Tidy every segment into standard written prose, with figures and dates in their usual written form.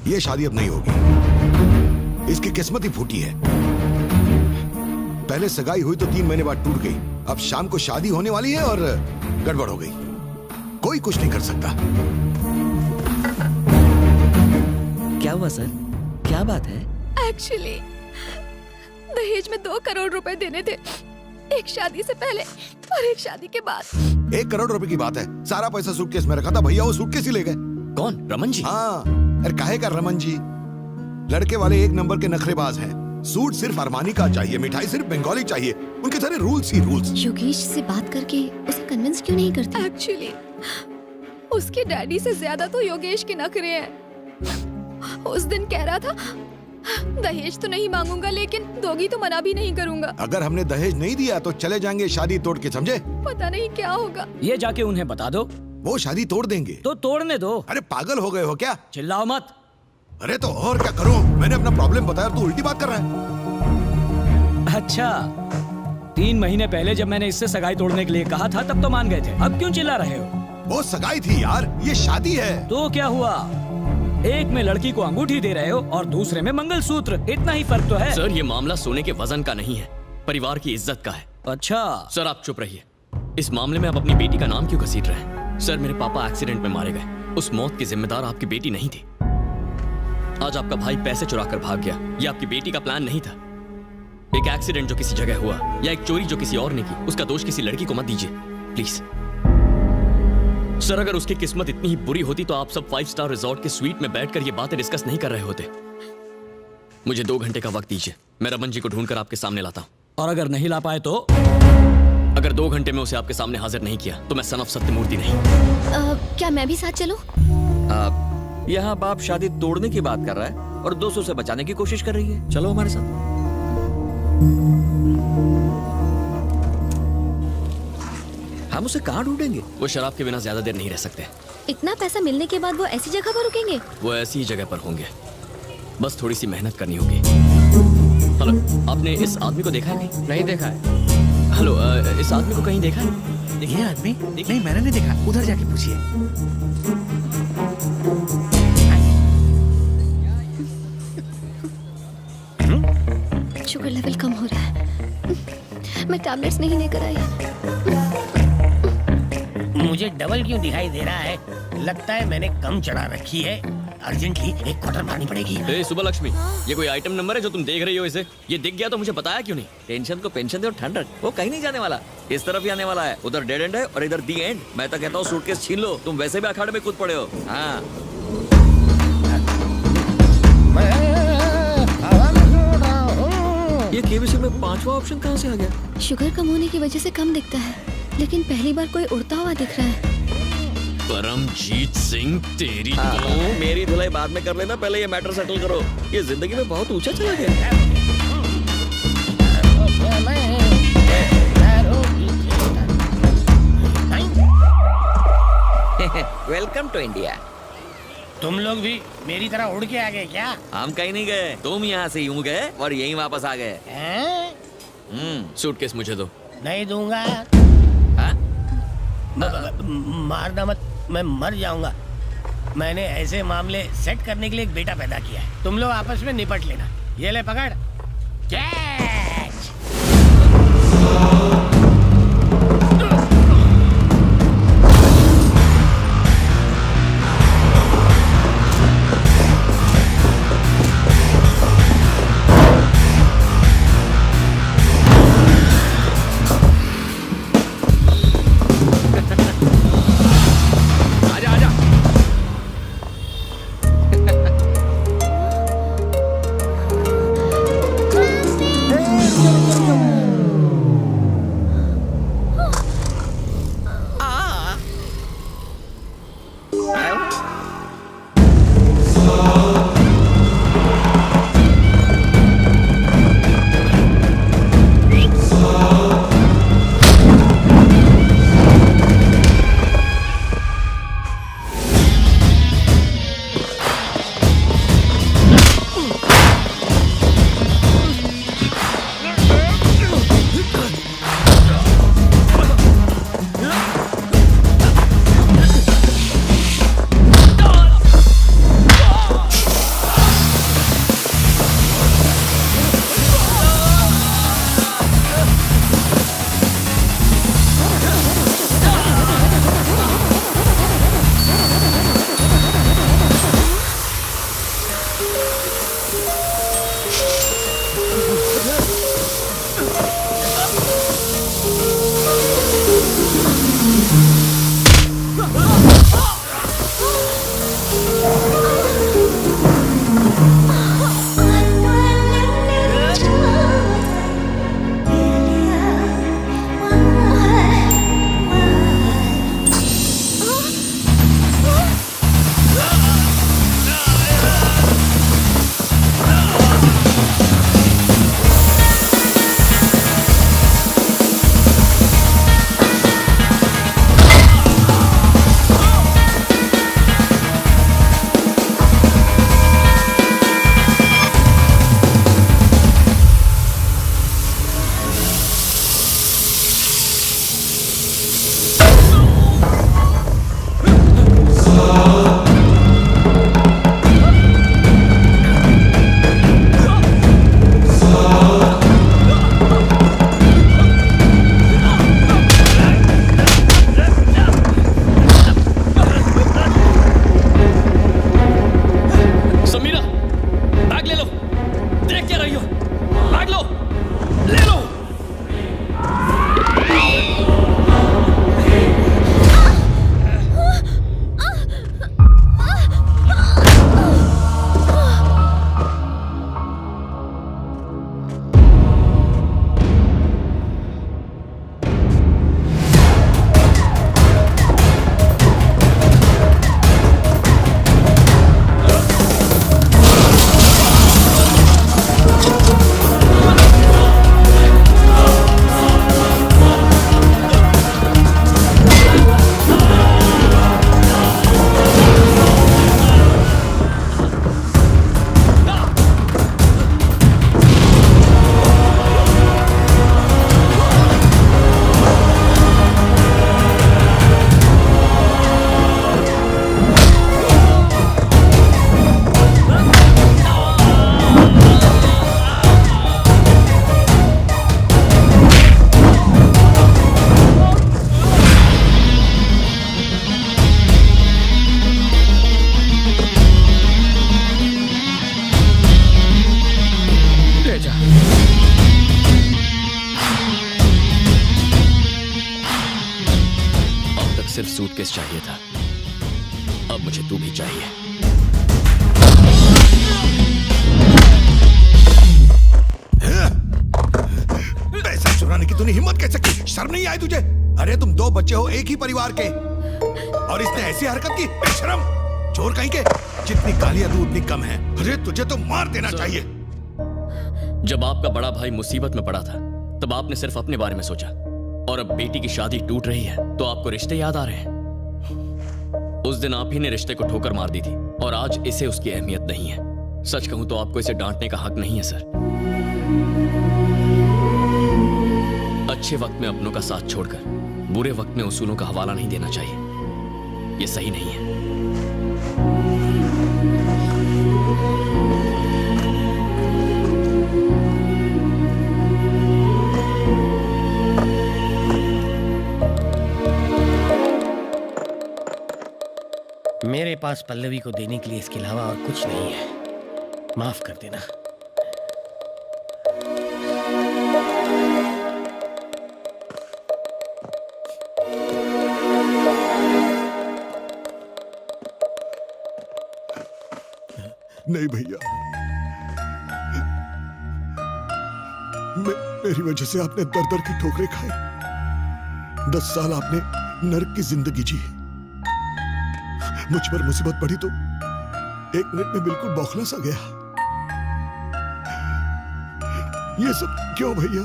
ये शादी अब नहीं होगी। इसकी किस्मत ही फूटी है। पहले सगाई हुई तो 3 महीने बाद टूट गई। अब शाम को शादी होने वाली है और गड़बड़ हो गई। कोई कुछ नहीं कर सकता। क्या हुआ सर? क्या बात है? एक्चुअली दहेज में 2 करोड़ रुपए देने थे, एक शादी से पहले और एक शादी के बाद। 1 करोड़ रुपए की बात है। सारा पैसा सूटकेस में रखा था। भैया वो सूटकेस ही ले गए। कौन? रमन जी? हाँ, अरे काहे का रमन जी? लड़के वाले 1 नंबर के नखरेबाज हैं। सूट सिर्फ अरमानी का चाहिए, मिठाई सिर्फ बंगाली चाहिए। उनके सारे रूल्स ही रूल्स। योगेश से बात करके उसे कन्विंस क्यों नहीं करती? एक्चुअली उसके डैडी से ज्यादा तो योगेश के नखरे हैं। उस दिन कह रहा था दहेज तो नहीं मांगूंगा, लेकिन दोगी तो मना भी नहीं करूंगा। अगर हमने दहेज नहीं दिया तो चले जाएंगे शादी तोड़ के, समझे? पता नहीं क्या होगा। ये जाके उन्हें बता दो। वो शादी तोड़ देंगे। तो तोड़ने दो। अरे पागल हो गए हो क्या? चिल्लाओ मत। अरे तो और क्या करूं? मैंने अपना प्रॉब्लम बताया, तू उल्टी बात कर रहा है। अच्छा, 3 महीने पहले जब मैंने इससे सगाई तोड़ने के लिए कहा था तब तो मान गए थे। अब क्यों चिल्ला रहे हो? वो सगाई थी यार, ये शादी है। तो क्या हुआ? एक में लड़की को अंगूठी दे रहे हो और दूसरे में मंगलसूत्र। इतना ही फर्क तो है। सर ये मामला सोने के वजन का नहीं है, परिवार की इज्जत का है। अच्छा सर आप चुप रहिए। इस मामले में आप अपनी बेटी का नाम क्यों घसीट रहे हैं? सर मेरे पापा एक्सीडेंट में मारे गए। उस मौत की जिम्मेदार आपकी बेटी नहीं थी। आज आपका भाई पैसे चुरा कर भाग गया, ये आपकी बेटी का प्लान नहीं था। एक एक्सीडेंट जो किसी जगह हुआ या एक चोरी जो किसी और ने की, उसका दोष किसी लड़की को मत दीजिए प्लीज। सर अगर उसकी किस्मत इतनी ही बुरी होती तो आप सब 5 स्टार रिजॉर्ट के स्वीट में बैठकर ये बातें डिस्कस नहीं कर रहे होते। मुझे 2 घंटे का वक्त दीजिए, मैं रमन जी को ढूंढकर आपके सामने लाता हूँ। और अगर नहीं ला पाए तो? अगर 2 घंटे में उसे आपके सामने हाजिर नहीं किया तो मैं सन ऑफ सत्यमूर्ति नहीं। क्या मैं भी साथ चलूं? यहाँ बाप शादी तोड़ने की बात कर रहा है और 200 से बचाने की कोशिश कर रही है। चलो हमारे साथ। हम उसे कहाँ ढूंढेंगे? वो शराब के बिना ज्यादा देर नहीं रह सकते। इतना पैसा मिलने के बाद वो ऐसी जगह पर रुकेंगे? वो ऐसी ही जगह पर होंगे, बस थोड़ी सी मेहनत करनी होगी। हेलो, आपने इस आदमी को देखा है? नहीं देखा है। हेलो, इस आदमी को कहीं देखा है? ये आदमी? नहीं मैंने नहीं देखा, उधर जाके पूछिए। शुगर लेवल कम हो रहा है। मैं टैबलेट्स नहीं लेकर आई। मुझे डबल क्यों दिखाई दे रहा है? लगता है मैंने कम चढ़ा रखी है। अर्जेंटली एक क्वार्टर मारनी पड़ेगी। ए सुबह लक्ष्मी, ये कोई आइटम नंबर है जो तुम देख रही हो? इसे ये दिख गया तो मुझे बताया क्यों नहीं? टेंशन को पेंशन दे और ठंड रख। वो कहीं नहीं जाने वाला, इस तरफ ही आने वाला है। उधर डेड एंड है और इधर दी एंड। मैं तो कहता हूँ सूटकेस छीन लो, तुम वैसे भी अखाड़े में कूद पड़े हो। हाँ ये केबीसी में 5वां ऑप्शन कहाँ से आ गया? शुगर कम होने की वजह से कम दिखता है, लेकिन पहली बार कोई उड़ता हुआ दिख रहा है। परमजीत सिंह तेरी तो। मेरी धुलाई बाद में कर लेना, पहले ये मैटर सेटल करो। ये जिंदगी में बहुत ऊंचा चला गया। Welcome to India. तुम लोग भी मेरी तरह उड़ के आ गए क्या? हम कहीं नहीं गए, तुम यहाँ से यूं गए और यहीं वापस आ गए। सूटकेस मुझे दो। नहीं दूंगा। हाँ? मारना मत, मैं मर जाऊंगा। मैंने ऐसे मामले सेट करने के लिए एक बेटा पैदा किया है। तुम लोग आपस में निपट लेना। ये ले पकड़। कैच। सूटकेस चाहिए था, अब मुझे तू भी चाहिए। पैसा चुराने की तूने हिम्मत कैसे की? शर्म नहीं आई तुझे? अरे तुम दो बच्चे हो एक ही परिवार के, और इसने ऐसी हरकत की? बेशरम चोर कहीं के। जितनी गालियां दूं उतनी कम है। अरे तुझे तो मार देना चाहिए। जब आपका बड़ा भाई मुसीबत में पड़ा था तब आपने सिर्फ अपने बारे में सोचा, और अब बेटी की शादी टूट रही है तो आपको रिश्ते याद आ रहे हैं। उस दिन आप ही ने रिश्ते को ठोकर मार दी थी, और आज इसे उसकी अहमियत नहीं है। सच कहूं तो आपको इसे डांटने का हक नहीं है सर। अच्छे वक्त में अपनों का साथ छोड़कर बुरे वक्त में उसूलों का हवाला नहीं देना चाहिए। ये सही नहीं है। मेरे पास पल्लवी को देने के लिए इसके अलावा और कुछ नहीं है। माफ कर देना। नहीं भैया, मेरी वजह से आपने दर दर की ठोकरें खाई। 10 साल आपने नर्क की जिंदगी जी। मुझ पर मुसीबत पड़ी तो 1 मिनट में बिल्कुल बौखला सा गया। ये सब क्यों भैया?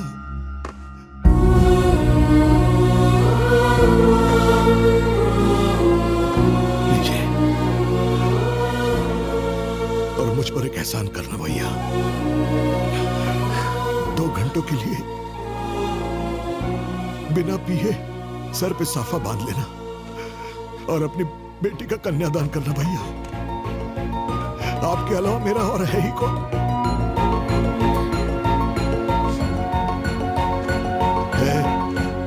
लीजिए, और मुझ पर एक एहसान करना भैया। 2 घंटों के लिए बिना पिए सर पे साफा बांध लेना और अपनी बेटी का कन्यादान करना भैया। आपके अलावा मेरा और है ही कौन?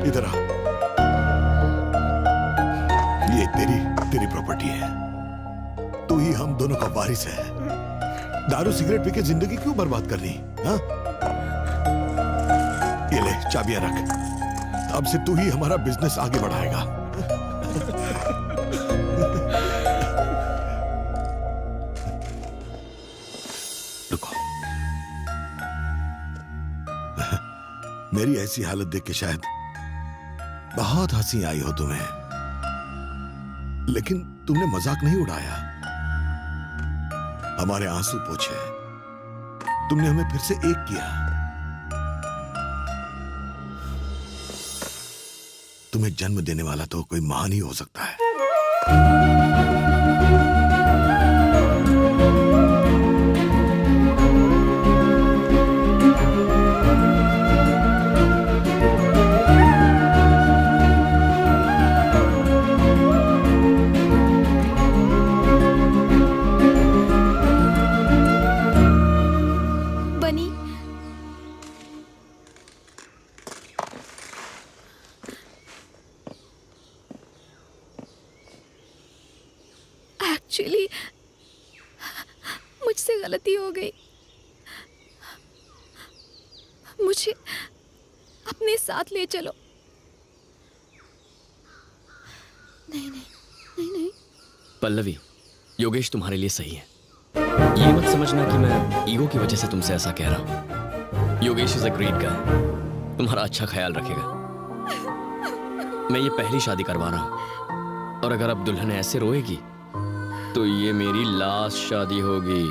इधर आ। ये तेरी प्रॉपर्टी है। तू ही हम दोनों का वारिस है। दारू सिगरेट पी के जिंदगी क्यों बर्बाद करनी? हाँ? ये ले चाबियां रख। अब से तू ही हमारा बिजनेस आगे बढ़ाएगा। रुको। मेरी ऐसी हालत देख के शायद बहुत हंसी आई हो तुम्हें, लेकिन तुमने मजाक नहीं उड़ाया। हमारे आंसू पोंछे। तुमने हमें फिर से एक किया। तुम्हें जन्म देने वाला तो कोई महान ही हो सकता है। बनी, एक्चुअली मुझसे गलती हो गई। मुझे अपने साथ ले चलो। नहीं नहीं नहीं नहीं। पल्लवी, योगेश तुम्हारे लिए सही है। ये मत समझना कि मैं ईगो की वजह से तुमसे ऐसा कह रहा हूं। Yogesh is a great guy, तुम्हारा अच्छा ख्याल रखेगा। मैं ये पहली शादी करवा रहा हूं, और अगर अब दुल्हन ऐसे रोएगी तो ये मेरी लास्ट शादी होगी।